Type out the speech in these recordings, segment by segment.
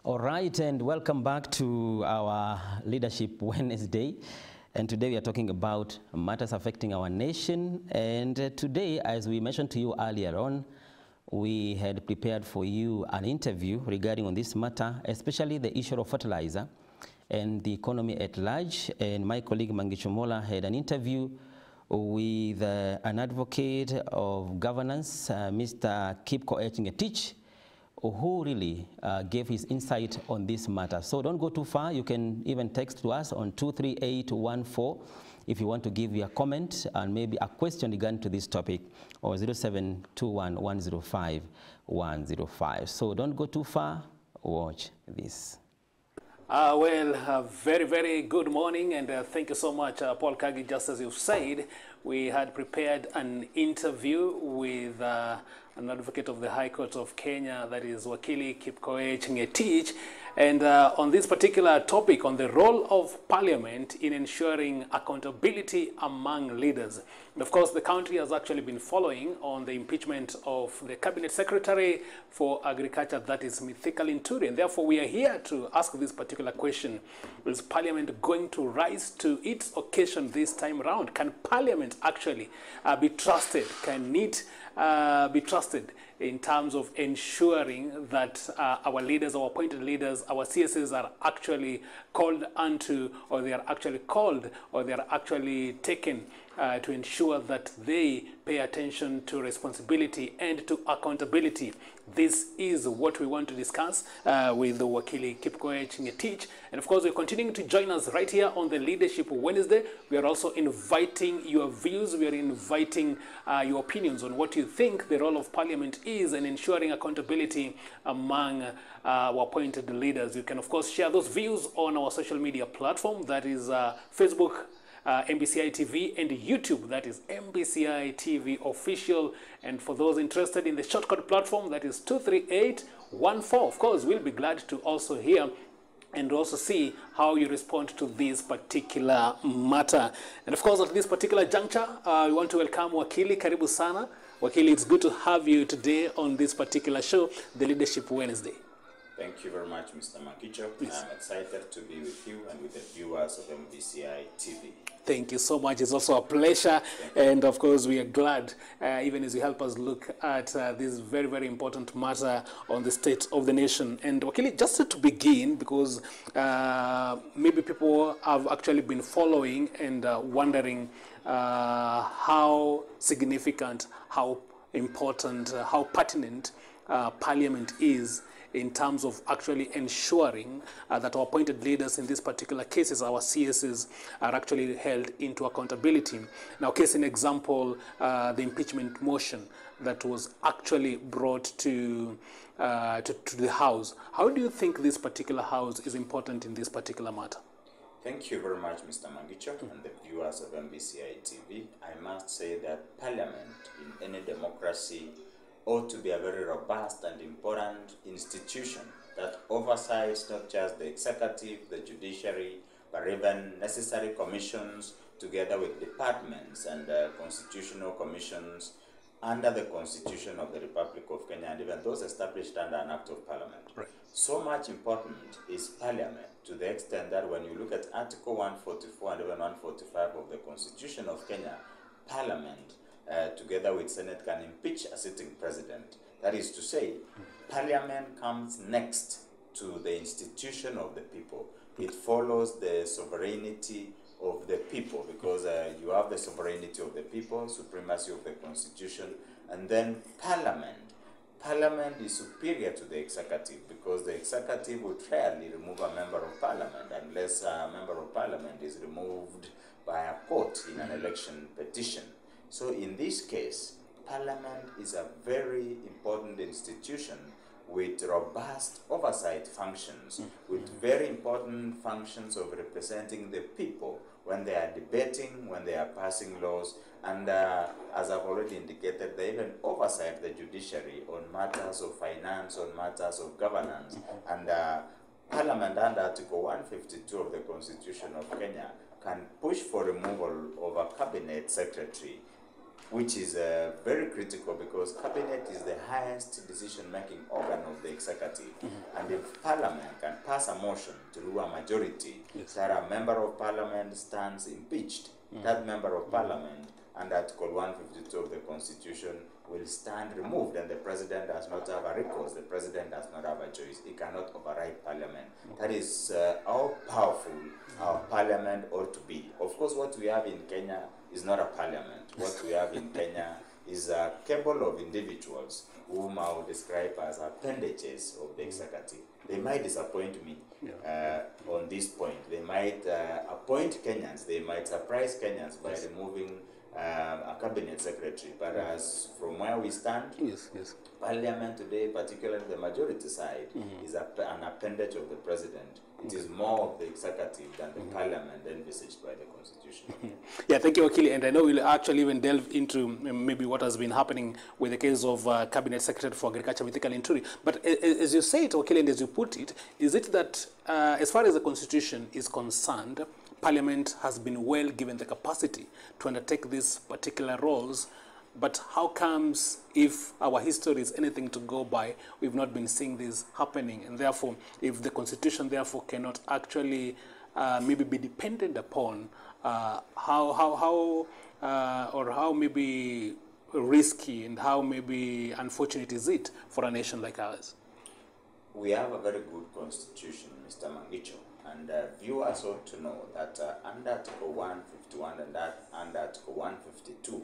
All right, and welcome back to our Leadership Wednesday. And today we are talking about matters affecting our nation. And today, as we mentioned to you earlier on, we had prepared for you an interview regarding on this matter, especially the issue of fertilizer and the economy at large. And my colleague Mangichomola had an interview with an advocate of governance, Mr. Kipko Echingetich, who really gave his insight on this matter. So don't go too far. You can even text to us on 23814 if you want to give your comment and maybe a question regarding to this topic, or 0721105105. So don't go too far. Watch this. Very, very good morning, and thank you so much, Paul Kagi. Just as you've said, we had prepared an interview with an advocate of the High Court of Kenya, that is Wakili Kipkoech Ngetich, and on this particular topic, on the role of Parliament in ensuring accountability among leaders. And of course, the country has actually been following on the impeachment of the Cabinet Secretary for Agriculture, that is Mithika Linturi. And therefore, we are here to ask this particular question. Is Parliament going to rise to its occasion this time around? Can Parliament actually be trusted? Can it be trusted in terms of ensuring that our leaders, our appointed leaders, our CSs are actually called unto, or they are actually called, or they are actually taken to ensure that they pay attention to responsibility and to accountability? This is what we want to discuss with the Wakili Kipkoech Ngetich. And of course, we're continuing to join us right here on the Leadership Wednesday. We are also inviting your views. We are inviting your opinions on what you think the role of Parliament is in ensuring accountability among our appointed leaders. You can, of course, share those views on our social media platform. That is Facebook, MBCI TV, and YouTube, that is MBCI TV Official. And for those interested in the shortcut platform, that is 23814. Of course, we'll be glad to also hear and also see how you respond to this particular matter. And of course, at this particular juncture, we want to welcome Wakili. Karibu sana. Wakili, it's good to have you today on this particular show, the Leadership Wednesday. Thank you very much, Mr. Makicho. I'm excited to be with you and with the viewers of MBCI TV. Thank you so much. It's also a pleasure. And of course, we are glad, even as you help us look at this very, very important matter on the state of the nation. And Wakili, just to begin, because maybe people have actually been following and wondering how significant, how important, how pertinent Parliament is in terms of actually ensuring that our appointed leaders in these particular cases, our CSs, are actually held into accountability. Now, case in example, the impeachment motion that was actually brought to the House. How do you think this particular House is important in this particular matter? Thank you very much, Mr. Magicho, and the viewers of MBCI TV. I must say that Parliament in any democracy ought to be a very robust and important institution that oversights not just the executive, the judiciary, but even necessary commissions together with departments and constitutional commissions under the Constitution of the Republic of Kenya, and even those established under an Act of Parliament. Right. So much important is Parliament, to the extent that when you look at Article 144 and even 145 of the Constitution of Kenya, Parliament together with Senate can impeach a sitting president. That is to say, Parliament comes next to the institution of the people. It follows the sovereignty of the people, because you have the sovereignty of the people, supremacy of the Constitution, and then Parliament. Parliament is superior to the executive, because the executive would rarely remove a member of Parliament unless a member of Parliament is removed by a court in an election petition. So in this case, Parliament is a very important institution with robust oversight functions, with very important functions of representing the people when they are debating, when they are passing laws, and as I've already indicated, they even oversight the judiciary on matters of finance, on matters of governance. And Parliament under Article 152 of the Constitution of Kenya can push for removal of a cabinet secretary which is very critical because cabinet is the highest decision-making organ of the executive. And if parliament can pass a motion through a majority, that a member of parliament stands impeached, that member of parliament under Article 152 of the Constitution will stand removed, and the president does not have a recourse. The president does not have a choice. He cannot override parliament. That is how powerful our parliament ought to be. Of course, what we have in Kenya is not a parliament. What we have in Kenya is a cabal of individuals whom I would describe as appendages of the executive. They might disappoint me on this point. They might appoint Kenyans. They might surprise Kenyans by removing a cabinet secretary, but as from where we stand, parliament today, particularly the majority side, is an appendage of the president. It is more of the executive than the parliament envisaged by the constitution. Yeah, thank you, Wakili. And I know we'll actually even delve into maybe what has been happening with the case of Cabinet Secretary for Agriculture, Mithika Linturi. But as you say it, Wakili, and as you put it, is it that as far as the constitution is concerned, Parliament has been well given the capacity to undertake these particular roles, but how comes, if our history is anything to go by, we've not been seeing this happening? And therefore, if the Constitution therefore cannot actually maybe be dependent upon, how maybe risky and how maybe unfortunate is it for a nation like ours? We have a very good Constitution, Mr. Mangicho. And viewers ought to know that under Article 151 and under Article 152,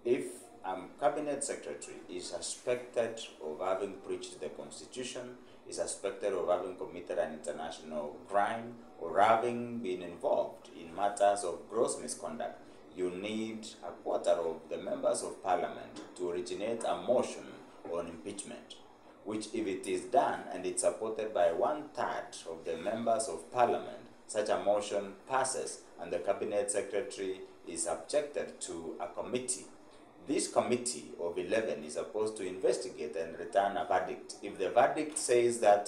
if a cabinet secretary is suspected of having breached the constitution, is suspected of having committed an international crime, or having been involved in matters of gross misconduct, you need a quarter of the members of parliament to originate a motion on impeachment, which if it is done and it's supported by 1/3 of the members of parliament, such a motion passes and the cabinet secretary is subjected to a committee. This committee of 11 is supposed to investigate and return a verdict. If the verdict says that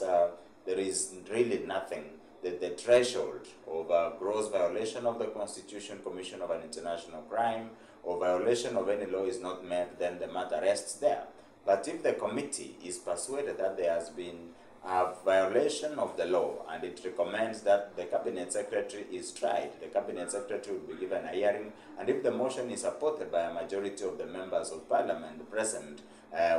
there is really nothing, that the threshold of a gross violation of the Constitution, commission of an international crime, or violation of any law is not met, then the matter rests there. But if the committee is persuaded that there has been a violation of the law and it recommends that the cabinet secretary is tried, the cabinet secretary will be given a hearing, and if the motion is supported by a majority of the members of parliament present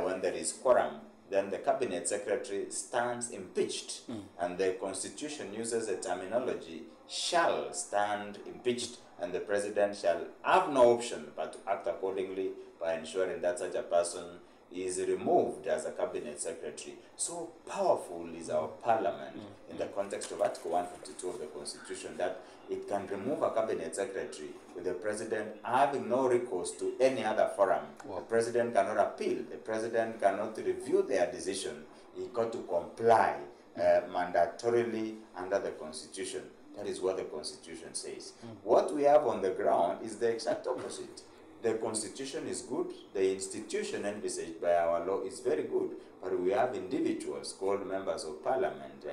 when there is quorum, then the cabinet secretary stands impeached. And the constitution uses the terminology shall stand impeached, and the president shall have no option but to act accordingly by ensuring that such a person is removed as a cabinet secretary. So powerful is our parliament in the context of Article 152 of the Constitution that it can remove a cabinet secretary with the president having no recourse to any other forum. The president cannot appeal. The president cannot review their decision. He got to comply mandatorily under the Constitution. That is what the Constitution says. What we have on the ground is the exact opposite. The Constitution is good, the institution envisaged by our law is very good, but we have individuals called members of parliament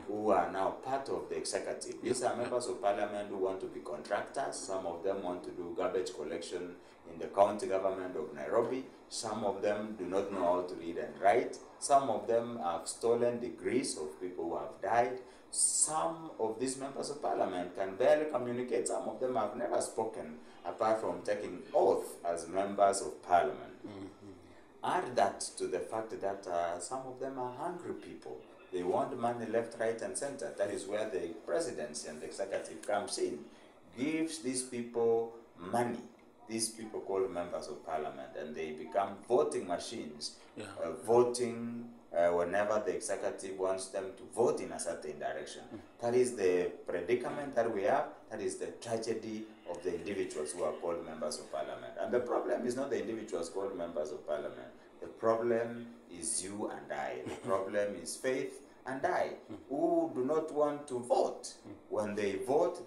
who are now part of the executive. These are members of parliament who want to be contractors. Some of them want to do garbage collection in the county government of Nairobi. Some of them do not know how to read and write. Some of them have stolen degrees of people who have died. Some of these members of parliament can barely communicate. Some of them have never spoken apart from taking oath as members of parliament. Add that to the fact that some of them are hungry people. They want money left, right, and center. That is where the presidency and the executive comes in. Gives these people money. These people called members of parliament, and they become voting machines, voting whenever the executive wants them to vote in a certain direction. That is the predicament that we have. That is the tragedy of the individuals who are called members of parliament. And the problem is not the individuals called members of parliament. The problem is you and I. The problem is Faith and I, who do not want to vote. When they vote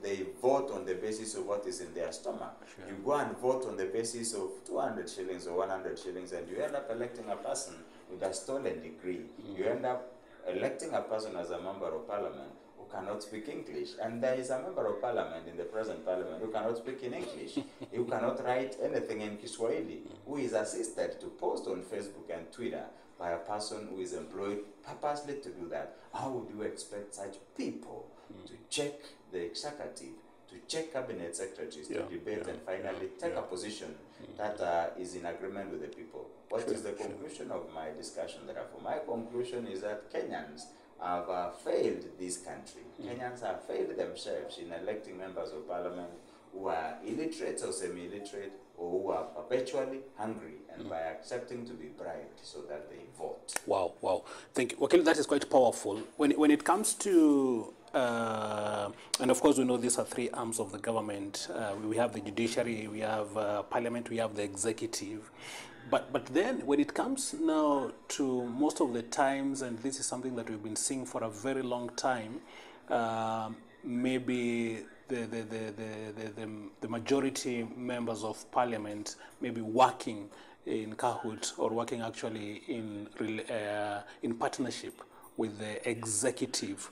on the basis of what is in their stomach. You go and vote on the basis of 200 shillings or 100 shillings, and you end up electing a person with a stolen degree. You end up electing a person as a member of parliament who cannot speak English. And there is a member of parliament in the present parliament who cannot speak in English, who cannot write anything in Kiswahili, who is assisted to post on Facebook and Twitter by a person who is employed purposely to do that. How would you expect such people to check the executive, to check cabinet secretaries, to debate and finally take a position that is in agreement with the people? What is the conclusion of my discussion therefore? My conclusion is that Kenyans have failed this country. Kenyans have failed themselves in electing members of parliament who are illiterate or semi-illiterate, or who are perpetually hungry, and by accepting to be bribed so that they vote. Wow, wow. Thank you. Wakili, that is quite powerful. When it comes to, and of course we know these are three arms of the government. We have the judiciary, we have parliament, we have the executive. But then when it comes now to most of the times, and this is something that we've been seeing for a very long time, maybe the majority members of parliament may be working in cahoot or working actually in partnership with the executive.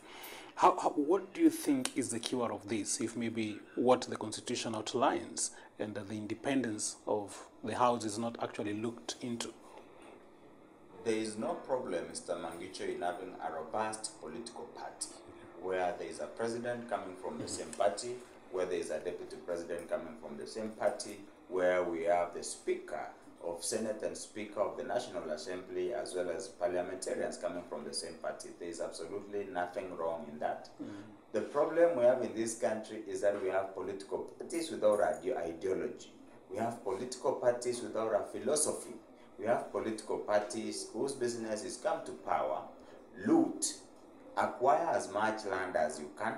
What do you think is the cure of this, if maybe what the Constitution outlines and the independence of the House is not actually looked into? There is no problem, Mr. Mangicho, in having a robust political party where there is a president coming from the same party, where there is a deputy president coming from the same party, where we have the Speaker of Senate and Speaker of the National Assembly, as well as parliamentarians coming from the same party. There is absolutely nothing wrong in that. The problem we have in this country is that we have political parties without ideology. We have political parties without a philosophy. We have political parties whose business is come to power, loot, acquire as much land as you can,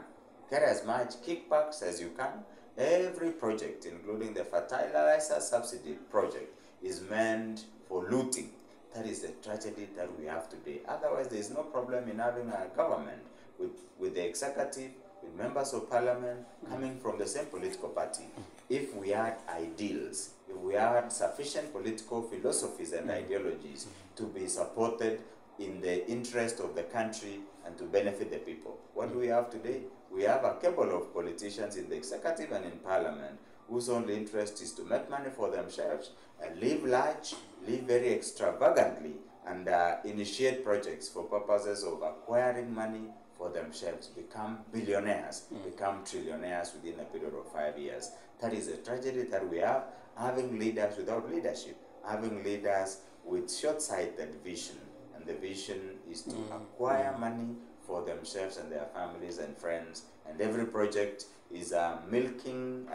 get as much kickbacks as you can. Every project, including the fertilizer subsidy project, is meant for looting. That is the tragedy that we have today. Otherwise, there is no problem in having a government with the executive, with members of parliament coming from the same political party. If we had ideals, if we had sufficient political philosophies and ideologies to be supported in the interest of the country and to benefit the people. What do we have today? We have a couple of politicians in the executive and in parliament whose only interest is to make money for themselves and live large, live very extravagantly, and initiate projects for purposes of acquiring money for themselves, become billionaires, become trillionaires within a period of 5 years. That is a tragedy that we have, having leaders without leadership, having leaders with short-sighted vision. And the vision is to acquire money for themselves and their families and friends. And every project is a milking.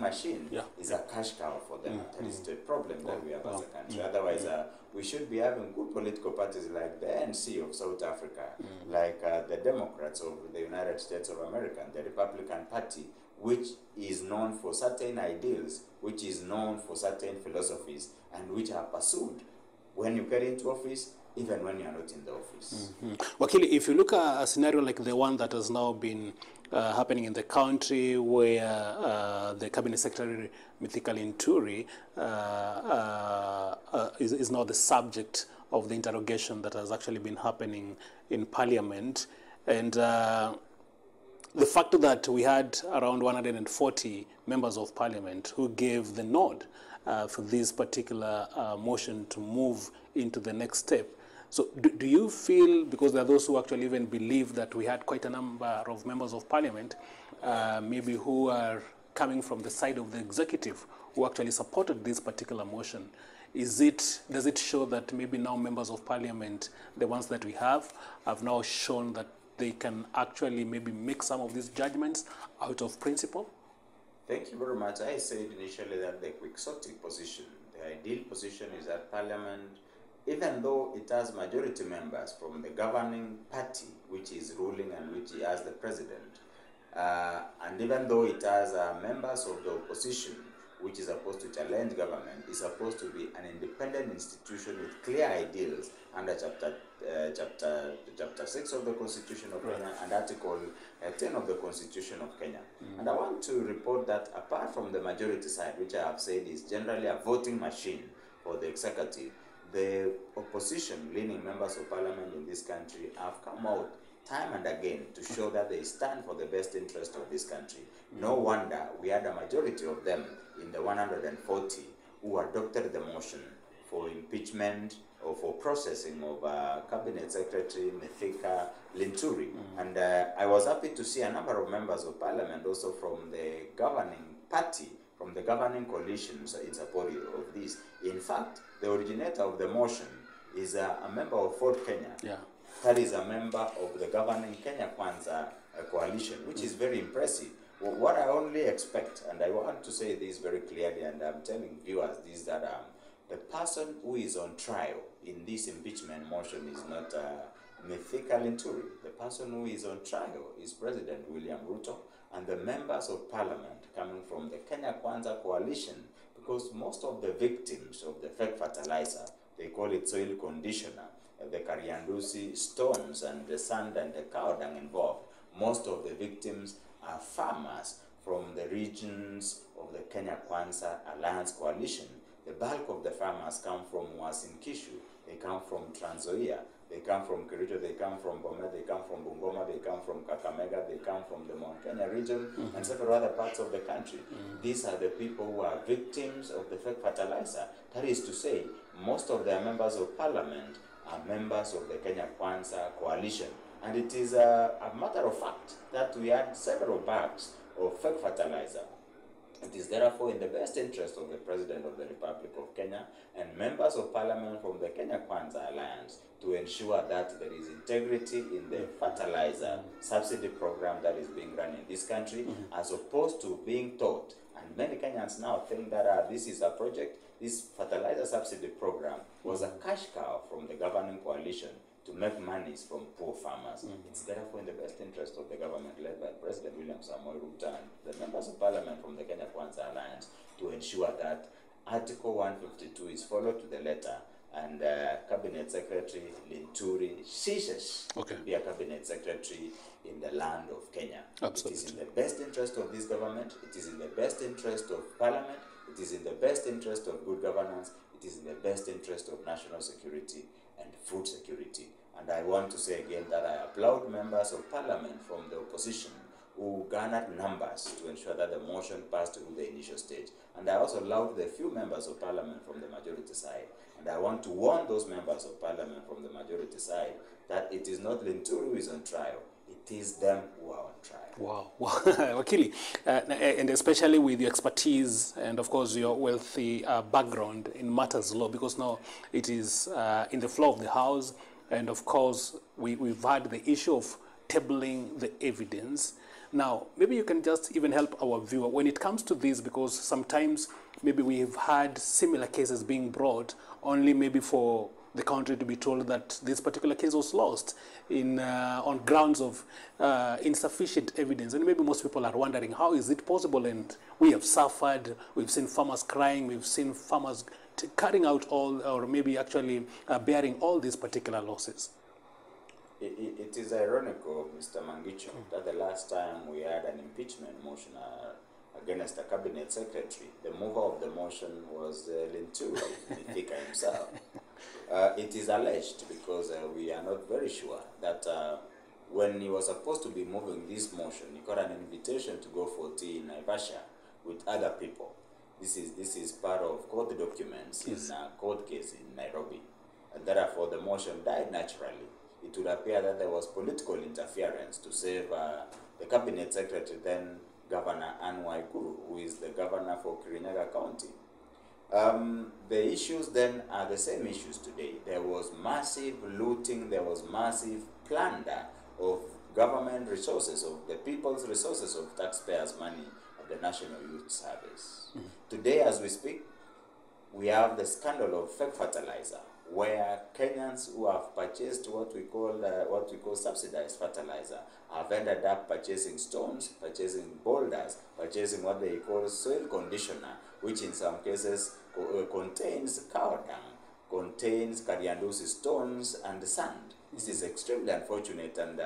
Machine. Is a cash cow for them. That is the problem that we have as a country. Otherwise, we should be having good political parties like the ANC of South Africa, like the Democrats of the United States of America, and the Republican Party, which is known for certain ideals, which is known for certain philosophies, and which are pursued when you get into office, even when you are not in the office. Wakili, if you look at a scenario like the one that has now been happening in the country, where the Cabinet Secretary Mithika Linturi is now the subject of the interrogation that has actually been happening in Parliament, and the fact that we had around 140 members of Parliament who gave the nod for this particular motion to move into the next step. So do you feel, because there are those who actually even believe that we had quite a number of members of parliament, maybe who are coming from the side of the executive, who actually supported this particular motion, does it show that maybe now members of parliament, the ones that we have now shown that they can actually maybe make some of these judgments out of principle? Thank you very much. I said initially that the quixotic position, the ideal position, is that Parliament, even though it has majority members from the governing party, which is ruling and which has the president, and even though it has members of the opposition, which is supposed to challenge government, is supposed to be an independent institution with clear ideals under chapter 6 of the Constitution of Kenya and Article 10 of the Constitution of Kenya. And I want to report that apart from the majority side, which I have said is generally a voting machine for the executive, the opposition, leading members of parliament in this country, have come out time and again to show that they stand for the best interest of this country. No wonder we had a majority of them in the 140 who adopted the motion for impeachment or for processing of Cabinet Secretary Mithika Linturi. And I was happy to see a number of members of parliament also from the governing party, from the governing coalitions in support of this. In fact, the originator of the motion is a member of Ford Kenya. Yeah. That is a member of the governing Kenya Kwanza coalition, which is very impressive. What I only expect, and I want to say this very clearly, and I'm telling viewers this, that the person who is on trial in this impeachment motion is not Mithika Linturi. The person who is on trial is President William Ruto and the members of parliament coming from the Kenya Kwanza coalition, because most of the victims of the fake fertilizer, they call it soil conditioner, the Kariandusi stones and the sand and the cow dung involved, most of the victims are farmers from the regions of the Kenya Kwanza Alliance Coalition. The bulk of the farmers come from Uasin Gishu, they come from Trans Nzoia, they come from Kericho, they come from Bomet, they come from Bungoma, they come from Kakamega, they come from the Mount Kenya region and several other parts of the country. These are the people who are victims of the fake fertilizer. That is to say, most of their members of parliament are members of the Kenya Kwanza coalition. And it is a matter of fact that we had several bags of fake fertilizer. It is therefore in the best interest of the President of the Republic of Kenya and members of parliament from the Kenya Kwanza Alliance to ensure that there is integrity in the fertilizer subsidy program that is being run in this country, as opposed to being taught. And many Kenyans now think that this is a project, this fertilizer subsidy program was a cash cow from the governing coalition to make monies from poor farmers. It's therefore in the best interest of the government led by President William Samoei Ruto and the members of parliament from the Kenya Kwanza Alliance to ensure that Article 152 is followed to the letter and Cabinet Secretary Linturi ceases to be a Cabinet Secretary in the land of Kenya. Absolutely. It is in the best interest of this government, it is in the best interest of parliament, it is in the best interest of good governance, it is in the best interest of national security and food security. And I want to say again that I applaud members of parliament from the opposition who garnered numbers to ensure that the motion passed through the initial stage. And I also allowed the few members of parliament from the majority side. And I want to warn those members of parliament from the majority side that it is not Linturi who is on trial, it is them who are on trial. Wow. Wakili, and especially with your expertise and of course your wealthy background in matters law, because now it is in the floor of the House, and of course we've had the issue of tabling the evidence. Now, maybe you can just even help our viewer when it comes to this, because sometimes maybe we've had similar cases being brought only maybe for the country to be told that this particular case was lost on grounds of insufficient evidence. And maybe most people are wondering, how is it possible? And we have suffered, we've seen farmers crying, we've seen farmers carrying out all, or maybe actually bearing all these particular losses. It is ironical, Mr. Mangicho, that the last time we had an impeachment motion against a cabinet secretary, the mover of the motion was Linturi, Mithika himself. It is alleged, because we are not very sure, that when he was supposed to be moving this motion, he got an invitation to go for tea in Naivasha with other people. This is part of court documents in a court case in Nairobi. And therefore, the motion died naturally. It would appear that there was political interference to save the cabinet secretary, then Governor Anne Waiguru, who is the governor for Kirinyaga County. The issues then are the same issues today. There was massive looting, there was massive plunder of government resources, of the people's resources, of taxpayers' money of the National Youth Service. Today, as we speak, we have the scandal of fake fertilizer, where Kenyans who have purchased what we call subsidized fertilizer have ended up purchasing stones, purchasing boulders, purchasing what they call soil conditioner, which in some cases contains cow dung, contains Kariandusi stones and sand. This is extremely unfortunate, and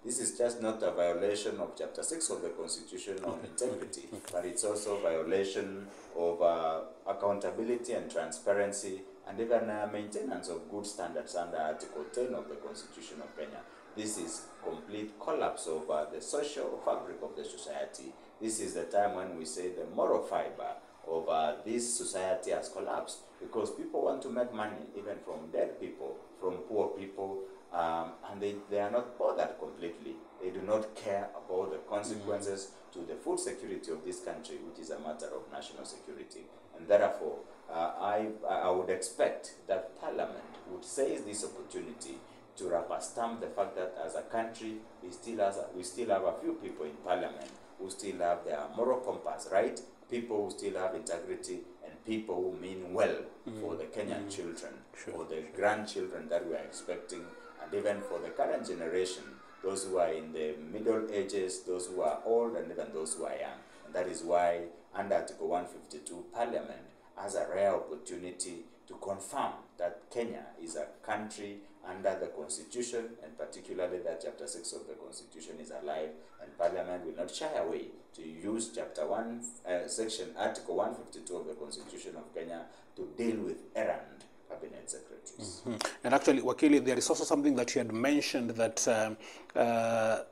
this is just not a violation of Chapter 6 of the Constitution on integrity, but it's also a violation of accountability and transparency, and even maintenance of good standards under Article 10 of the Constitution of Kenya. This is complete collapse of the social fabric of the society. This is the time when we say the moral fiber of this society has collapsed, because people want to make money even from dead people, from poor people, and they are not bothered completely. They do not care about the consequences to the food security of this country, which is a matter of national security. And therefore, I would expect that Parliament would seize this opportunity to rubber stamp the fact that as a country, we still have a few people in Parliament who still have their moral compass, right? People who still have integrity, and people who mean well for the Kenyan children, for the grandchildren that we are expecting, and even for the current generation, those who are in the middle ages, those who are old, and even those who are young. And that is why, under Article 152, Parliament has a rare opportunity to confirm that Kenya is a country under the Constitution, and particularly that Chapter 6 of the Constitution is alive, and Parliament will not shy away to use Article 152 of the Constitution of Kenya to deal with errand cabinet secretaries. And actually, Wakili, there is also something that you had mentioned, that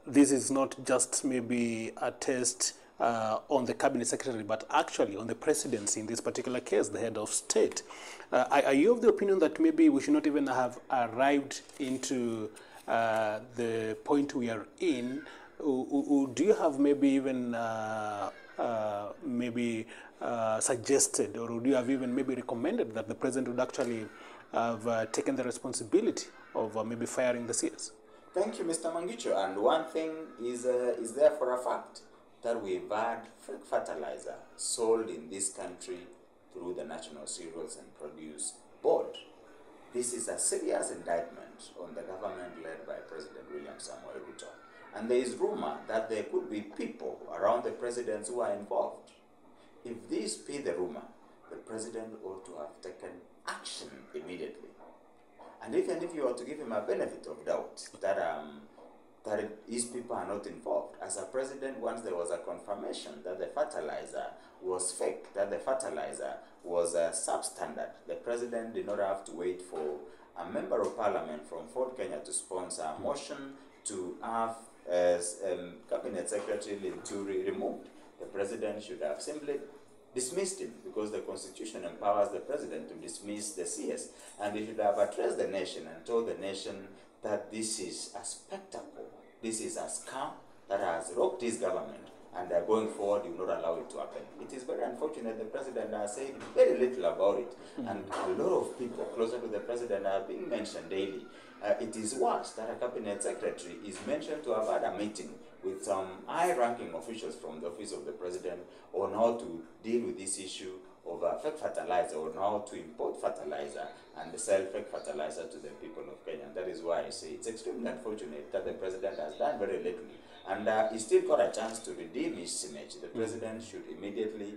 this is not just maybe a test on the cabinet secretary, but actually on the presidency, in this particular case, the head of state. Are you of the opinion that maybe we should not even have arrived into the point we are in? Do you have maybe even suggested, or do you have even maybe recommended that the president would actually have taken the responsibility of maybe firing the CS? Thank you, Mr. Mangicho. And one thing is there for a fact, that we've had fake fertilizer sold in this country through the National Cereals and Produce Board. This is a serious indictment on the government led by President William Samoei Ruto. And there is rumor that there could be people around the president who are involved. If this be the rumor, the president ought to have taken action immediately. And even if you were to give him a benefit of doubt that his people are not involved, as a president, once there was a confirmation that the fertilizer was fake, that the fertilizer was substandard, the president did not have to wait for a member of parliament from Fort Kenya to sponsor a motion to have Cabinet Secretary Linturi removed. The president should have simply dismissed him, because the Constitution empowers the president to dismiss the CS. And he should have addressed the nation and told the nation that this is a spectacle, this is a scam that has robbed his government, and going forward, you will not allow it to happen. It is very unfortunate the president has said very little about it, and a lot of people closer to the president are being mentioned daily. It is worse that a cabinet secretary is mentioned to have had a meeting with some high-ranking officials from the office of the president on how to deal with this issue of fake fertilizer, or how to import fertilizer and sell fake fertilizer to the people of Kenya. And that is why I say it's extremely unfortunate that the president has done very little, and he still got a chance to redeem his image. The president should immediately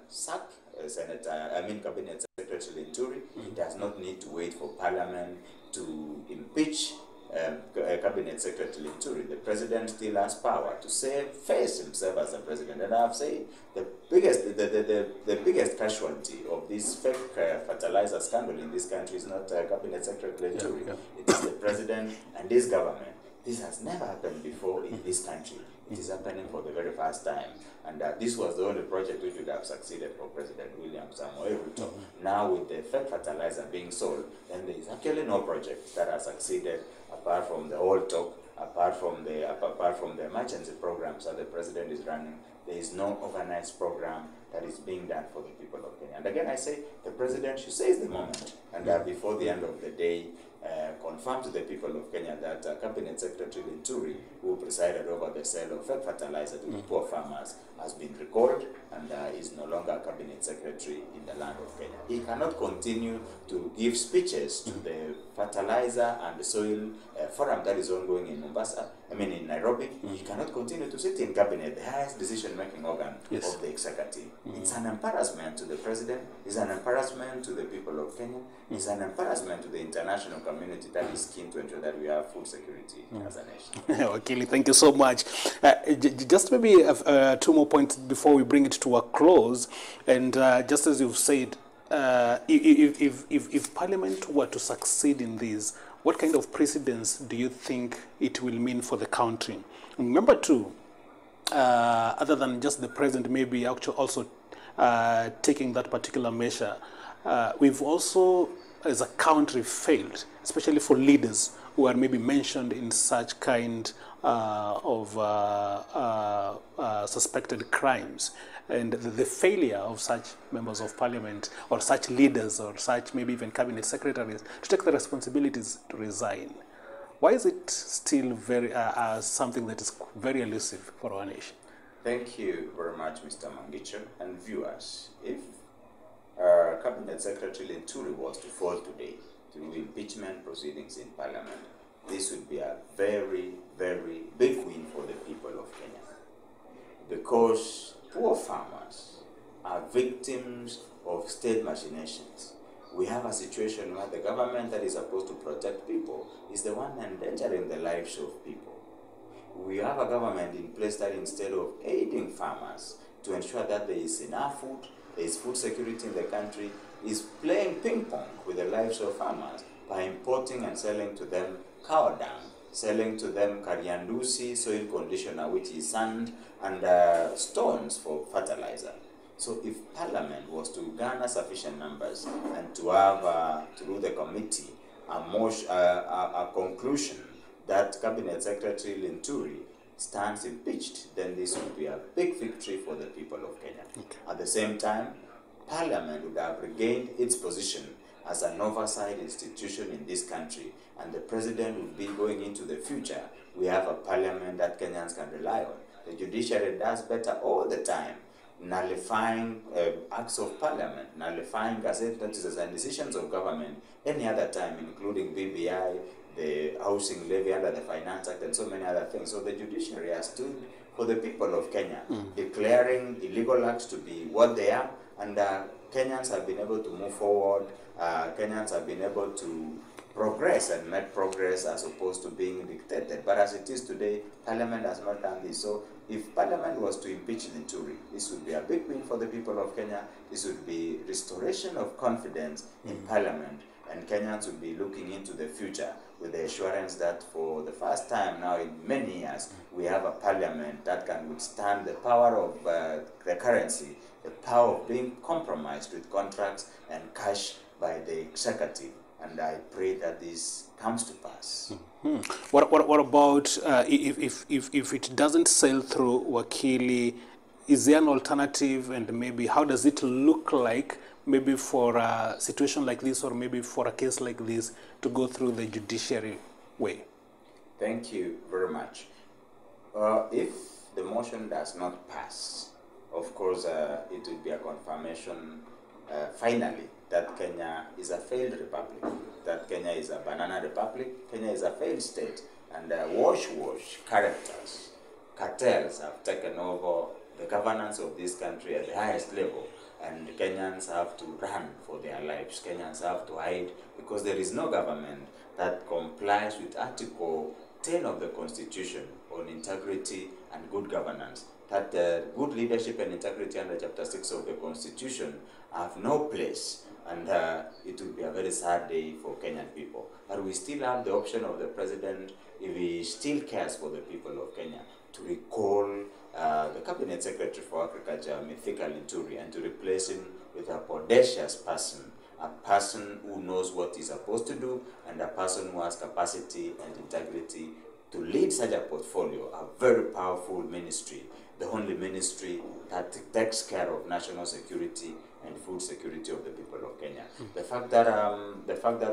sack Cabinet Secretary Linturi. He does not need to wait for Parliament to impeach Cabinet Secretary Linturi. The president still has power to save face himself as a president. And I have said the biggest casualty of this fake fertilizer scandal in this country is not Cabinet Secretary Linturi. It is the president and his government. This has never happened before in this country. It is happening for the very first time. And this was the only project which would have succeeded for President William Samoei Ruto. Now, with the fake fertilizer being sold, then there is actually no project that has succeeded, apart from the old talk, apart from the emergency programs that the president is running. There is no organized program that is being done for the people of Kenya. And again, I say the president should seize the moment, and before the end of the day, confirm to the people of Kenya that Cabinet Secretary Linturi, who presided over the sale of fake fertilizer to the poor farmers, has been recalled and is no longer Cabinet Secretary in the land of Kenya. He cannot continue to give speeches to the fertilizer and the soil forum that is ongoing in in Nairobi. He cannot continue to sit in Cabinet, the highest decision-making organ of the executive. It's an embarrassment to the president, it's an embarrassment to the people of Kenya, it's an embarrassment to the international community that is keen to ensure that we have food security as a nation. Okay, thank you so much. Just maybe 2 more points before we bring it to a close. And just as you've said, if Parliament were to succeed in this, what kind of precedence do you think it will mean for the country? Remember too, other than just the president maybe actually also taking that particular measure, we've also, as a country, failed, especially for leaders who are maybe mentioned in such kind of suspected crimes. And the failure of such members of parliament or such leaders or such maybe even cabinet secretaries to take the responsibilities to resign. Why is it still very something that is very elusive for our nation? Thank you very much, Mr. Mangicho, and viewers. If Cabinet Secretary Linturi was to fall today through impeachment proceedings in Parliament, this would be a very, very big win for the people of Kenya. Because poor farmers are victims of state machinations. We have a situation where the government that is supposed to protect people is the one endangering the lives of people. We have a government in place that instead of aiding farmers to ensure that there is enough food, there is food security in the country, is playing ping pong with the lives of farmers by importing and selling to them cow dung, selling to them kariandusi, soil conditioner, which is sand, and stones for fertilizer. So if Parliament was to garner sufficient numbers and to have, through the committee, a conclusion that Cabinet Secretary Linturi stands impeached, then this would be a big victory for the people of Kenya. Okay. At the same time, Parliament would have regained its position as an oversight institution in this country, and the president would be going into the future. We have a parliament that Kenyans can rely on. The judiciary does better all the time, nullifying acts of parliament, nullifying gazette notices and decisions of government any other time, including BBI, the housing levy under the Finance Act, and so many other things. So the judiciary has stood for the people of Kenya, declaring illegal acts to be what they are, and Kenyans have been able to move forward. Kenyans have been able to progress and make progress as opposed to being dictated. But as it is today, Parliament has not done this. So if Parliament was to impeach Linturi, this would be a big win for the people of Kenya. This would be restoration of confidence in Parliament, and Kenyans would be looking into the future with the assurance that for the first time now in many years, we have a Parliament that can withstand the power of the currency, the power of being compromised with contracts and cash by the executive. And I pray that this comes to pass. What about if it doesn't sail through Wakili? Is there an alternative, and maybe how does it look like maybe for a situation like this, or maybe for a case like this, to go through the judiciary way? Thank you very much. If the motion does not pass, of course, it will be a confirmation finally that Kenya is a failed republic, that Kenya is a banana republic, Kenya is a failed state, and wash characters, cartels have taken over the governance of this country at the highest level, and Kenyans have to run for their lives. Kenyans have to hide because there is no government that complies with Article 10 of the Constitution on integrity and good governance. That good leadership and integrity under Chapter 6 of the Constitution have no place, and it will be a very sad day for Kenyan people. But we still have the option of the president, if he still cares for the people of Kenya, to recall the Cabinet Secretary for Agriculture, Mithika Linturi, and to replace him with a audacious person, a person who knows what he's supposed to do, and a person who has capacity and integrity to lead such a portfolio, a very powerful ministry, the only ministry that takes care of national security and food security of the people of Kenya. The fact that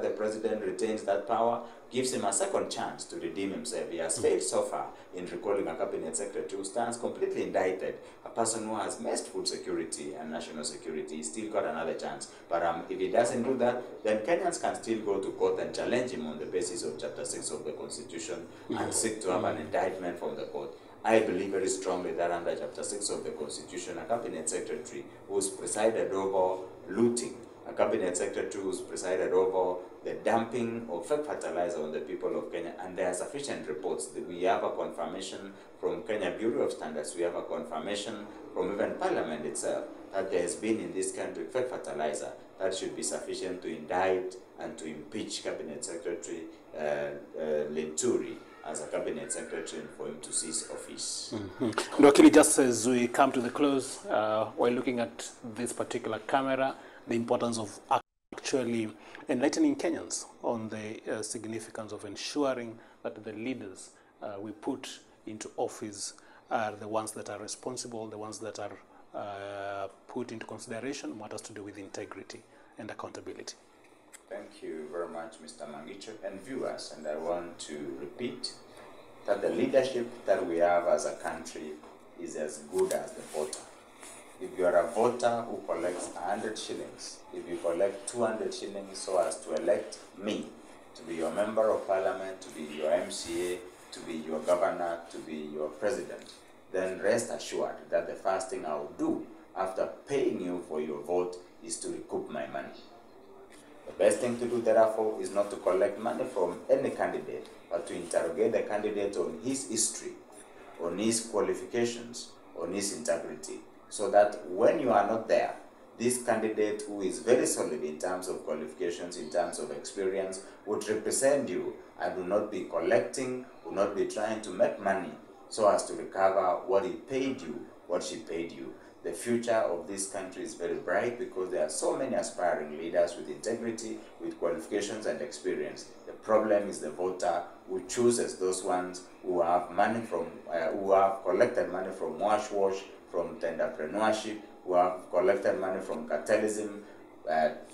the president retains that power gives him a second chance to redeem himself. He has failed so far in recalling a cabinet secretary who stands completely indicted, a person who has messed food security and national security. He's still got another chance. But if he doesn't do that, then Kenyans can still go to court and challenge him on the basis of Chapter 6 of the Constitution and seek to have an indictment from the court. I believe very strongly that under Chapter 6 of the Constitution, a cabinet secretary who's presided over looting, a cabinet secretary who's presided over the dumping of fake fertilizer on the people of Kenya, and there are sufficient reports that we have a confirmation from Kenya Bureau of Standards, we have a confirmation from even Parliament itself that there has been in this country fake fertilizer that should be sufficient to indict and to impeach Cabinet Secretary Linturi as a Cabinet Secretary and for him to cease office. And Wakili, just as we come to the close, while looking at this particular camera, the importance of actually enlightening Kenyans on the significance of ensuring that the leaders we put into office are the ones that are responsible, the ones that are put into consideration, matters to do with integrity and accountability. Thank you very much, Mr. Mangicho and viewers. And I want to repeat that the leadership that we have as a country is as good as the voter. If you are a voter who collects 100 shillings, if you collect 200 shillings so as to elect me to be your member of parliament, to be your MCA, to be your governor, to be your president, then rest assured that the first thing I will do after paying you for your vote is to recoup my money. The best thing to do, therefore, is not to collect money from any candidate, but to interrogate the candidate on his history, on his qualifications, on his integrity, so that when you are not there, this candidate who is very solid in terms of qualifications, in terms of experience, would represent you and will not be collecting, will not be trying to make money so as to recover what he paid you, what she paid you. The future of this country is very bright because there are so many aspiring leaders with integrity, with qualifications and experience. The problem is the voter who chooses those ones who have money from, who have collected money from wash, from entrepreneurship, who have collected money from cartelism,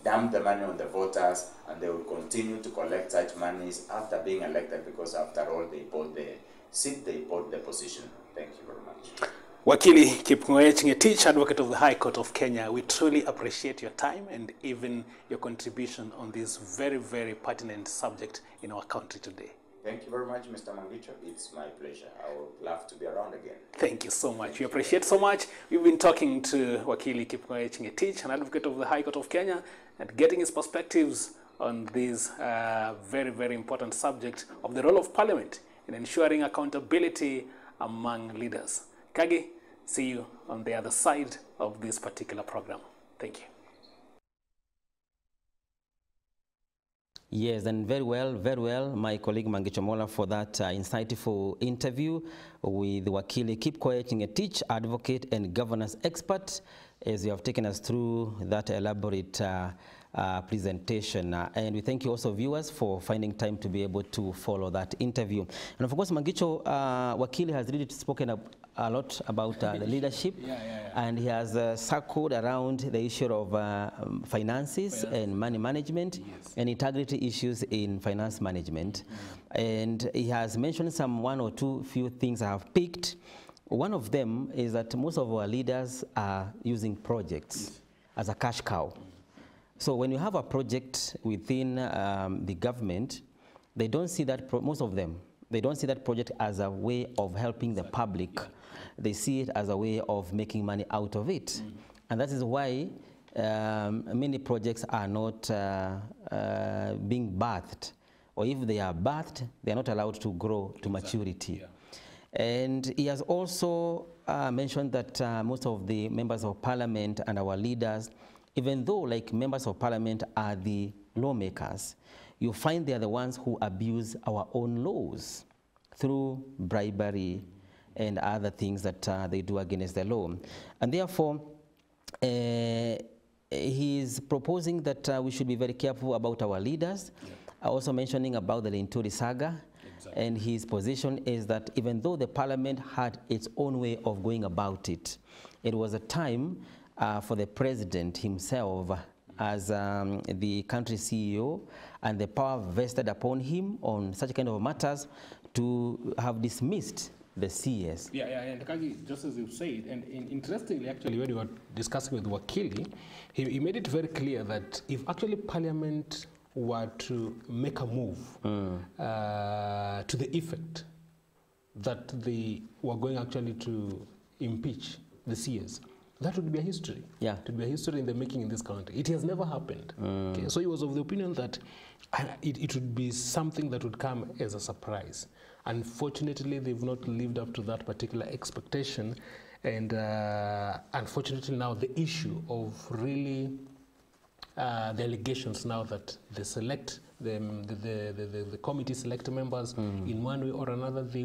dump the money on the voters, and they will continue to collect such monies after being elected because after all they bought the seat, they bought the position. Thank you very much. Wakili Kipng'oech, Advocate of the High Court of Kenya, we truly appreciate your time and even your contribution on this very, very pertinent subject in our country today. Thank you very much, Mr. Mangicho. It's my pleasure. I would love to be around again. Thank you so much. We appreciate so much. We've been talking to Wakili Kipng'oech, an advocate of the High Court of Kenya, and getting his perspectives on this very, very important subject of the role of Parliament in ensuring accountability among leaders. Kagi, see you on the other side of this particular program. Thank you. Yes, and very well, my colleague Mangicho Mola for that insightful interview with Wakili Kipng'oech, advocate and governance expert, as you have taken us through that elaborate presentation. And we thank you also, viewers, for finding time to be able to follow that interview. And of course, Mangicho, Wakili has really spoken a lot about the leadership, and he has circled around the issue of finances and money management, and integrity issues in finance management. And he has mentioned some one or two few things I have picked. One of them is that most of our leaders are using projects as a cash cow. So when you have a project within the government, they don't see that, most of them, they don't see that project as a way of helping the public. They see it as a way of making money out of it. And that is why many projects are not being birthed. Or if they are birthed, they are not allowed to grow to maturity. And he has also mentioned that most of the members of parliament and our leaders, even though like members of parliament are the lawmakers, you find they are the ones who abuse our own laws through bribery and other things that they do against the law. And therefore, he is proposing that we should be very careful about our leaders, also mentioning about the Linturi saga. And his position is that even though the parliament had its own way of going about it, it was a time for the president himself as the country's CEO and the power vested upon him on such kind of matters to have dismissed the CS. And Kagi, just as you said, and interestingly, actually, when you were discussing with Wakili, he made it very clear that if actually Parliament were to make a move to the effect that they were going actually to impeach the CS, that would be a history. It would be a history in the making in this country. It has never happened. Okay? So he was of the opinion that it would be something that would come as a surprise. Unfortunately, they've not lived up to that particular expectation. And unfortunately now the issue of really the allegations now that they select the committee select members in one way or another, they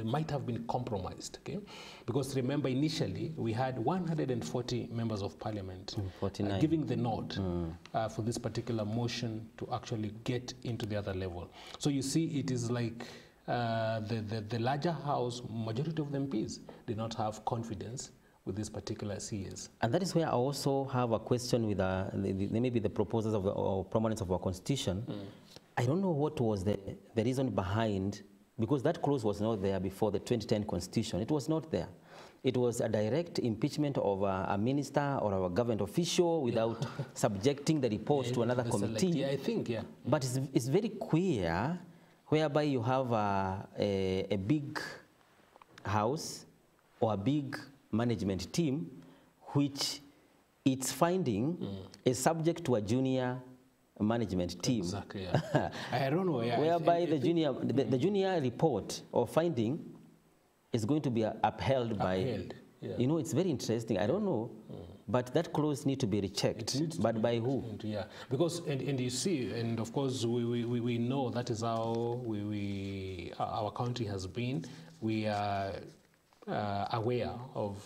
might have been compromised, okay? Because remember, initially we had 140 members of parliament giving the nod for this particular motion to actually get into the other level. So you see, it is like the larger house, majority of the MPs did not have confidence with this particular CS. And that is where I also have a question with maybe the proposals of or proponents of our constitution. I don't know what was the reason behind, because that clause was not there before the 2010 constitution. It was not there. It was a direct impeachment of a minister or a government official without subjecting the report to another committee. Yeah, I think, yeah. But it's very clear, whereby you have a big house or a big management team, which its finding is subject to a junior management team. Exactly. Yeah. I don't know. Yeah, whereby the junior report or finding is going to be upheld by. Yeah. You know, it's very interesting. I don't know, but that clause needs to be rechecked. But by who? Yeah, because and you see, and of course we know that is how our country has been. We are aware of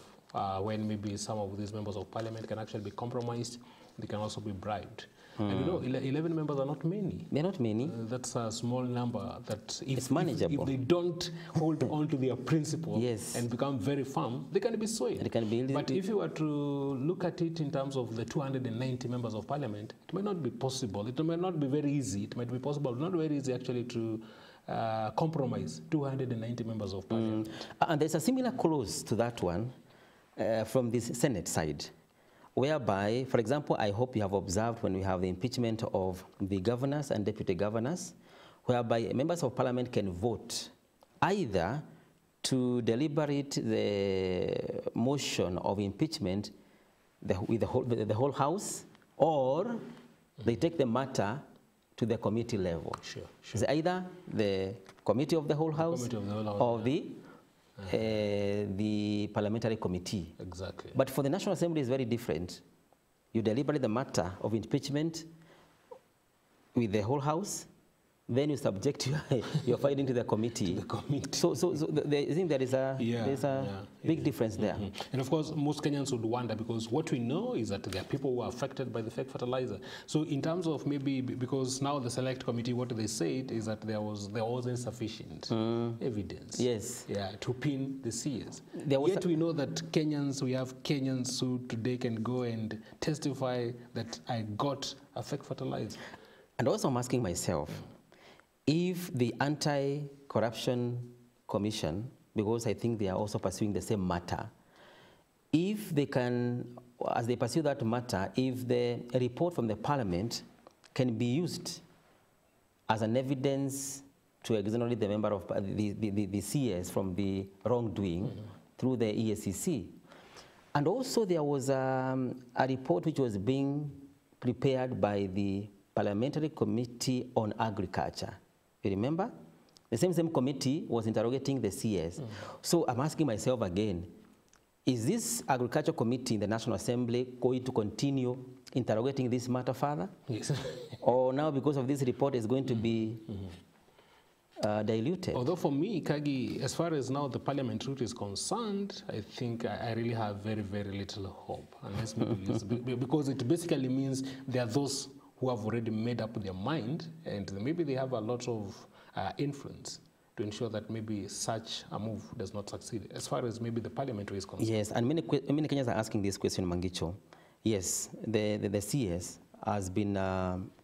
when maybe some of these members of parliament can actually be compromised. They can also be bribed. And you know, 11 members are not many. They're not many. That's a small number that it's manageable. If they don't hold on to their principle yes. and become very firm, they can be swayed. They can be but if you were to look at it in terms of the 290 members of parliament, it might not be possible. It might not be very easy. It might be possible, not very easy actually, to compromise 290 members of parliament. And there's a similar clause to that one from this Senate side, whereby, for example, I hope you have observed when we have the impeachment of the governors and deputy governors, whereby members of parliament can vote either to deliberate the motion of impeachment with the whole House, or they take the matter to the committee level. Sure. It's either the committee of the whole House or the parliamentary committee. Exactly. But for the National Assembly, it's very different. You deliberate the matter of impeachment with the whole House, then you subject your finding to the committee. So I think there is a big difference there. And of course, most Kenyans would wonder, because what we know is that there are people who are affected by the fake fertilizer. So in terms of maybe, because now the select committee, what they said is that there wasn't sufficient evidence. Yes. Yeah, to pin the CS. Yet we know that we have Kenyans who today can go and testify that I got a fake fertilizer. And also I'm asking myself, if the Anti-Corruption Commission, because I think they are also pursuing the same matter, if they can, as they pursue that matter, if the report from the parliament can be used as an evidence to exonerate the member of the CS from the wrongdoing through the EACC. And also there was a report which was being prepared by the Parliamentary Committee on Agriculture. You remember? The same committee was interrogating the CS. So I'm asking myself again, is this Agriculture Committee in the National Assembly going to continue interrogating this matter further? Yes. Or now, because of this report, is going to be diluted? Although for me, Kagi, as far as now the parliament route is concerned, I think I really have very, very little hope. Unless maybe because it basically means there are those who have already made up their mind, and maybe they have a lot of influence to ensure that maybe such a move does not succeed, as far as maybe the parliamentary is concerned. Yes, and many Kenyans are asking this question, Mangicho. Yes, the CS has been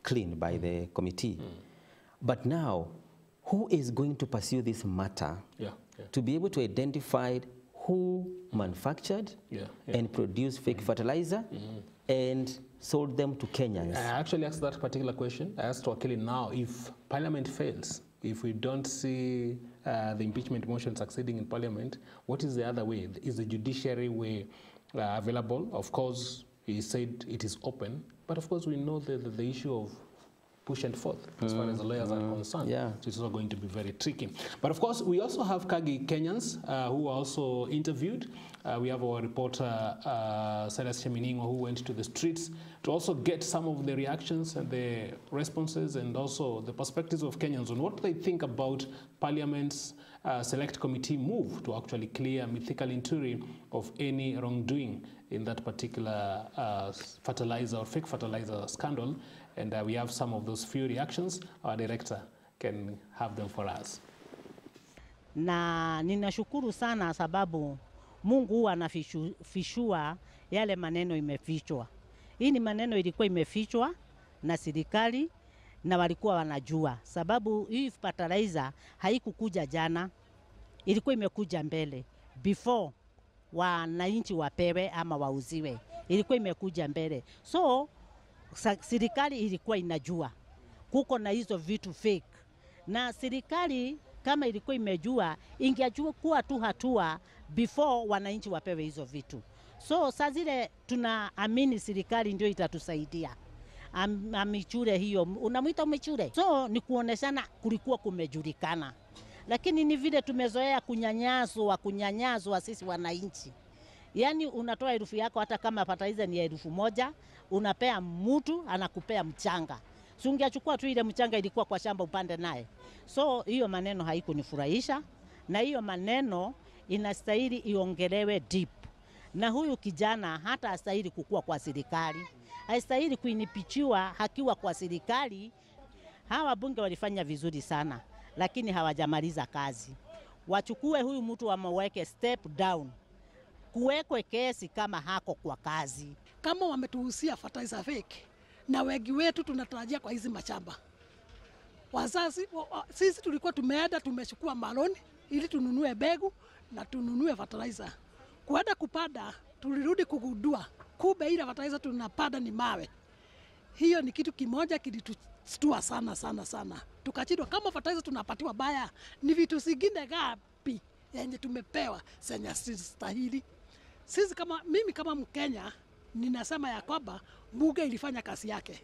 cleaned by the committee. But now, who is going to pursue this matter to be able to identify who manufactured and produced fake fertilizer and sold them to Kenyans? I actually asked that particular question. I asked Wakili now, if Parliament fails, if we don't see the impeachment motion succeeding in Parliament, what is the other way? Is the judiciary way available? Of course, he said it is open, but of course we know the issue of push and forth as far as the lawyers are concerned. Yeah. So it's also going to be very tricky. But of course, we also have Kagi Kenyans who are also interviewed. We have our reporter, Silas Cheminingo, who went to the streets to also get some of the reactions and the responses and also the perspectives of Kenyans on what they think about Parliament's select committee move to actually clear Mythical Inturi of any wrongdoing in that particular fertilizer or fake fertilizer scandal. And we have some of those few reactions. Our director can have them for us. Na ninashukuru sana sababu Mungu huwa anafichua yale maneno imefichwa. Hii ni maneno ilikuwa imefichwa na serikali na walikuwa wanajua. Sababu hii fertilizer haikukuja jana, ilikuwa imekuja mbele. Before wananchi wapewe ama wauziwe, ilikuwa imekuja mbele. So serikali ilikuwa inajua kuko na hizo vitu fake. Na serikali kama ilikuwa imejua, ingechukua tu hatua before wananchi wapewe hizo vitu. So saa zile tunaamini serikali ndio itatusaidia. Amichure hiyo, unamuita umechure. So ni kuoneshana kulikuwa kumejulikana. Lakini ni vile tumezoea kunyanyaswa sisi wananchi. Yani unatoa herufi yako hata kama fertilizer ni 1,000, unapea mtu anakupea mchanga. So ungechukua tu ile mchanga ilikuwa kwa shamba upande naye. So hiyo maneno haikunifurahisha na hiyo maneno inastahili iongelewe deep. Na huyu kijana hata astahili kukua kwa serikali. Haistahili kuinipichiwa hakiwa kwa serikali. Hawa bunge walifanya vizuri sana, lakini hawajamaliza kazi. Wachukue huyu mtu wamweke step down. Kuwekwe kesi kama hako kwa kazi. Kama wametuhusia fertilizer fake na wengi wetu tunatarajia kwa hizi mashamba. Wazazi sisi tulikuwa tumeenda tumechukua maloni ili tununue mbegu na tununue fertilizer. Kuenda kupanda tulirudi kugundua kumbe ile fertilizer tunapanda ni mawe. Hiyo ni kitu kimoja kilitustua sana. Tukachidwa kama fertilizer tunapatiwa baya, ni vitu zingine gapi yenye tumepewa zenye stahili. Sisi mimi kama Mkenya ninasema ya kwamba bunge ilifanya kazi yake.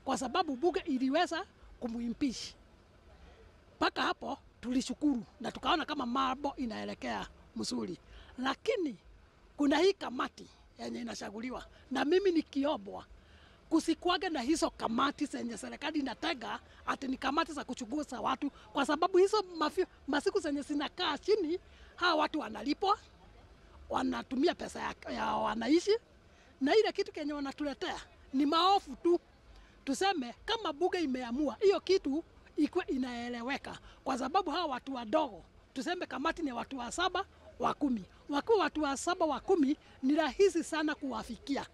Kwa sababu bunge iliweza kumuimpeach. Paka hapo tulishukuru na tukaona kama mambo inaelekea mzuri. Lakini kuna hii kamati yenye inashaguliwa na mimi nikiombwa kusikuage na hizo kamati zenye serikali inatega ati ni kamati za kuchunguza watu, kwa sababu hizo masiku zenye zinakaa chini hawa watu wanalipwa, wanatumia pesa ya wanaishi, na ile kitu kenye wanatuletea ni maofu tu. Tuseme kama bunge imeamua hiyo kitu ikuwe inaeleweka, kwa sababu hawa watu wadogo, tuseme kamati ni watu 7 wa 10, wakiwa watu 7 wa 10 ni rahisi sana kuwafikia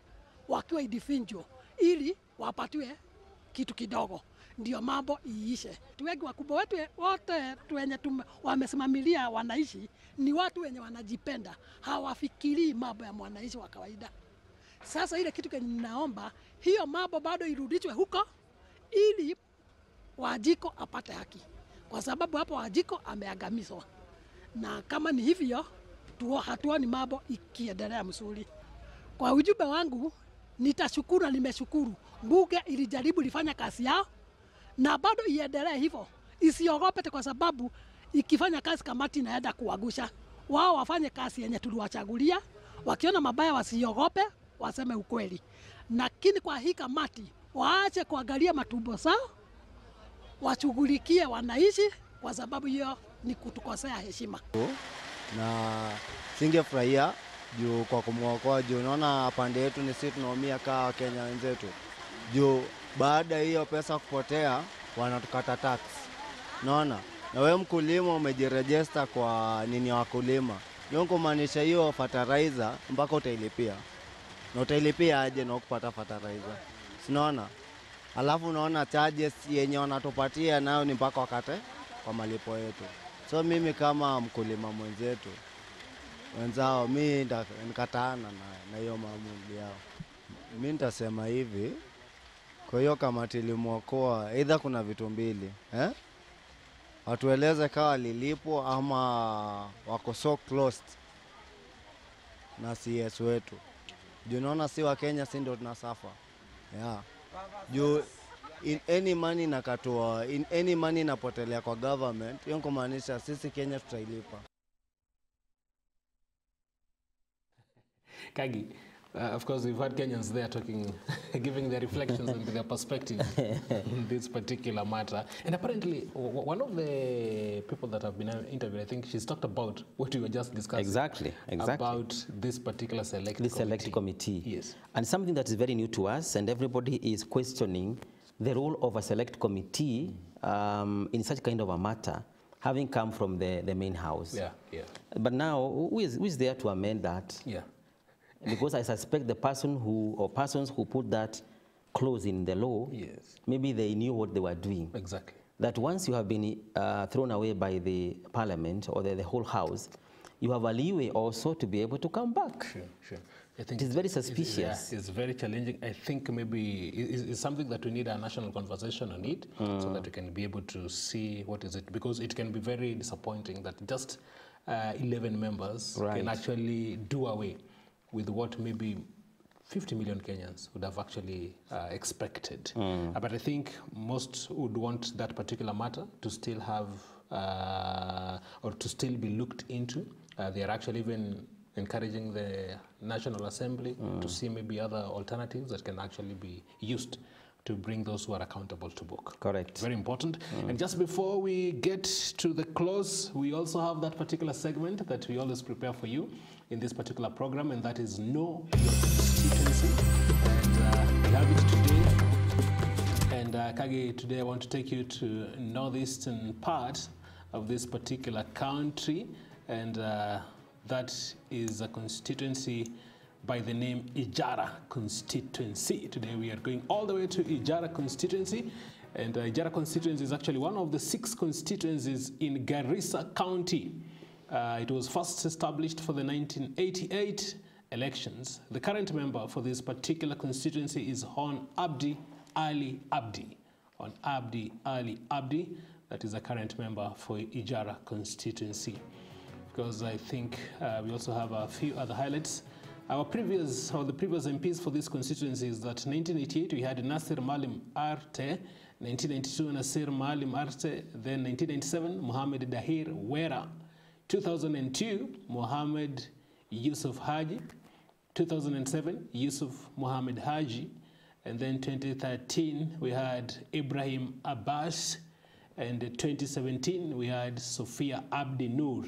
wakiwa individual ili wapatiwe kitu kidogo ndio mambo iishe. Tuwegi wakubwa wetu wote wenye wamesimamilia wanaishi ni watu wenye wanajipenda, hawafikirii mambo ya mwanaishi wa kawaida. Sasa ile kitu kenye ninaomba hiyo mambo bado irudishwe huko ili Wajiko apate haki, kwa sababu hapo Wajiko ameangamizwa. Na kama ni hivyo hatuoni mambo ikiendelea mzuri. Kwa ujumbe wangu nitashukuru na nimeshukuru bunge ilijaribu lifanya kazi yao na bado iendelee hivyo. Isiogope kwa sababu ikifanya kazi kamati inaenda kuagusha. Wao wafanye kazi yenye tuliwachagulia, wakiona mabaya wasiogope, waseme ukweli. Lakini kwa hii kamati waache kuangalia matumbo zao, washughulikie wanaishi, kwa sababu hiyo ni kutukosea heshima. Na singefurahia juu kwa kumwokoa, juu naona pande yetu ni sisi tunaumia kama Kenya wenzetu. Juu baada hiyo pesa kupotea wanatukata tax. Naona na wewe mkulima umejirejesta kwa nini wakulima, ndio kumaanisha hiyo fertilizer mpaka utailipia. Na utailipia aje na kupata fertilizer? Sinaona. Alafu unaona charges yenye wanatupatia nayo ni mpaka wakate kwa malipo yetu. So mimi kama mkulima mwenzetu wenzao mimi nikataana na hiyo maamuzi yao. Mimi nitasema hivi, kwa hiyo kamati ilimwokoa, either kuna vitu mbili, watueleze kama lilipo ama wako so closed na CS wetu. Juu naona si wa Kenya si ndio tunasafa. Yeah. Juu in any money nakatoa, in any money napotelea kwa government, hiyo kumaanisha sisi Kenya tutailipa. Kagi, of course, we've had Kenyans there talking, giving their reflections and their perspectives on this particular matter. And apparently, one of the people that have been interviewed, I think she's talked about what we were just discussing. Exactly. About this particular select committee. Yes. And something that is very new to us, and everybody is questioning the role of a select committee in such kind of a matter, having come from the main house. Yeah, yeah. But now, who is there to amend that? Yeah. Because I suspect the person who, or persons who put that clause in the law, Yes. maybe they knew what they were doing. Exactly. That once you have been thrown away by the parliament or the whole house, you have a leeway also to be able to come back. Sure, sure. I think It is very suspicious. It's very challenging. I think maybe it's something that we need a national conversation on it so that we can be able to see what is it. Because it can be very disappointing that just 11 members can actually do away with what maybe 50 million Kenyans would have actually expected. But I think most would want that particular matter to still have or to still be looked into. They are actually even encouraging the National Assembly to see maybe other alternatives that can actually be used to bring those who are accountable to book. Correct. Very important. And just before we get to the close, we also have that particular segment that we always prepare for you in this particular program, and that is Know Your Constituency. And we have it today. And Kagi, today I want to take you to northeastern part of this particular country, and that is a constituency by the name Ijara constituency. Today we are going all the way to Ijara constituency, and Ijara constituency is actually one of the 6 constituencies in Garissa County. It was first established for the 1988 elections. The current member for this particular constituency is Hon Abdi Ali Abdi. Hon Abdi Ali Abdi, that is the current member for Ijara constituency. Because I think we also have a few other highlights. The previous MPs for this constituency is that 1988 we had Nasir Malim Arte, 1992 Nasir Malim Arte, then 1997 Mohammed Dahir Wera, 2002 Mohammed Yusuf Haji, 2007 Yusuf Mohammed Haji, and then 2013 we had Ibrahim Abbas, and 2017 we had Sophia Abdi Noor.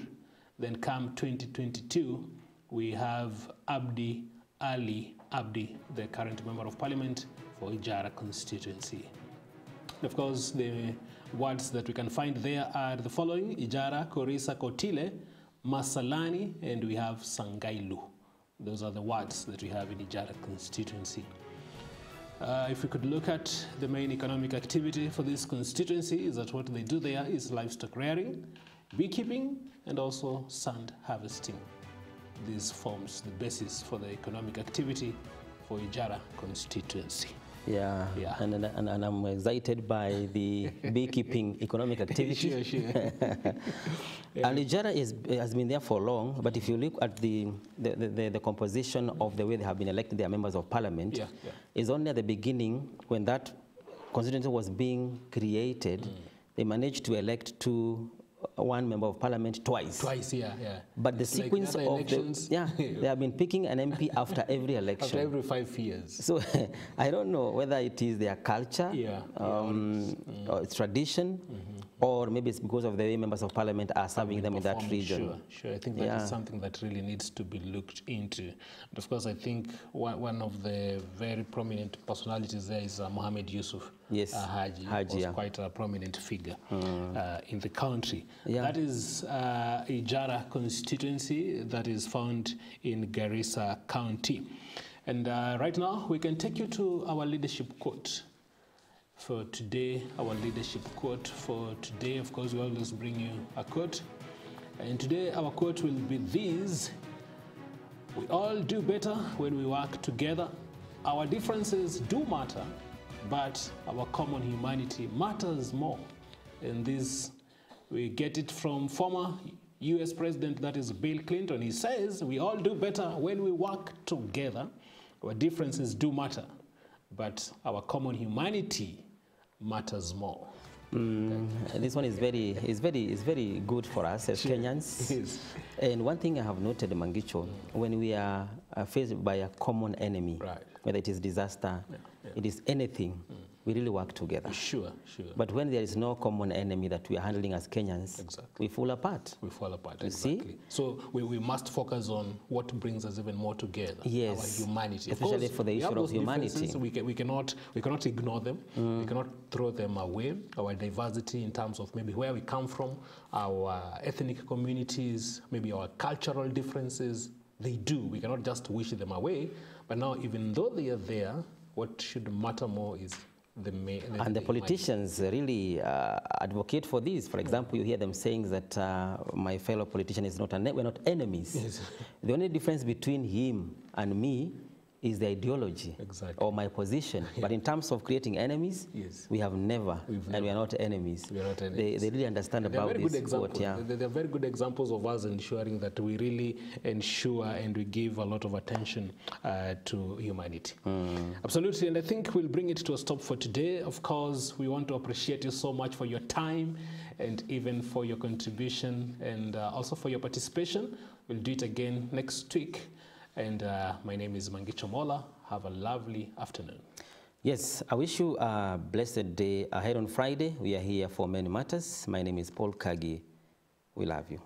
Then come 2022, we have Abdi Ali Abdi, the current member of parliament for Ijara constituency. And of course, the words that we can find there are the following: Ijara, Korisa, Kotile, Masalani, and we have Sangailu. Those are the words that we have in Ijara constituency. If we could look at the main economic activity for this constituency, is that what they do there is livestock rearing, beekeeping, and also sand harvesting. This forms the basis for the economic activity for Ijara constituency. Yeah. And I'm excited by the beekeeping economic activity. Sure. And Ijara has been there for long, but if you look at the composition of the way they have been elected, their members of parliament, is only at the beginning when that constituency was being created, they managed to elect one member of parliament twice. But the sequence of elections, they have been picking an MP after every election. After every 5 years. So I don't know whether it is their culture, or its tradition, or maybe it's because of the way members of parliament are serving them in that region. Sure. I think that is something that really needs to be looked into. And of course, I think one of the very prominent personalities there is Mohammed Yusuf. Yes, Haji was quite a prominent figure in the country. That is Ijara constituency that is found in Garissa County. And right now, we can take you to our leadership quote for today. Our leadership quote for today, of course, we always bring you a quote. And today, our quote will be this: we all do better when we work together. Our differences do matter, but our common humanity matters more. And this, we get it from former US President, that is Bill Clinton. He says, we all do better when we work together. Our differences do matter, but our common humanity matters more. This one is very good for us as Kenyans. Yes. And one thing I have noted, Mangicho, when we are faced by a common enemy, Right. whether it is disaster, it is anything, we really work together. Sure. But when there is no common enemy that we are handling as Kenyans, we fall apart. We fall apart, You exactly. see? So we must focus on what brings us even more together. Yes. Our humanity. Of Especially course, for the we issue have of those humanity. differences. We cannot ignore them. We cannot throw them away. Our diversity in terms of maybe where we come from, our ethnic communities, maybe our cultural differences, they do. We cannot just wish them away. But now, even though they are there, what should matter more is the And the politicians really advocate for this. For example, you hear them saying that my fellow politician is not we're not enemies. Yes. The only difference between him and me is the ideology or my position. But in terms of creating enemies, we have never, and we are not enemies. We are not enemies. They really understand about this. There are very good examples of us ensuring that we really ensure and we give a lot of attention to humanity. Absolutely, and I think we'll bring it to a stop for today. Of course, we want to appreciate you so much for your time and even for your contribution and also for your participation. We'll do it again next week. And my name is Mangicho Mola. Have a lovely afternoon. Yes, I wish you a blessed day ahead on Friday. We are here for Many Matters. My name is Paul Kagi. We love you.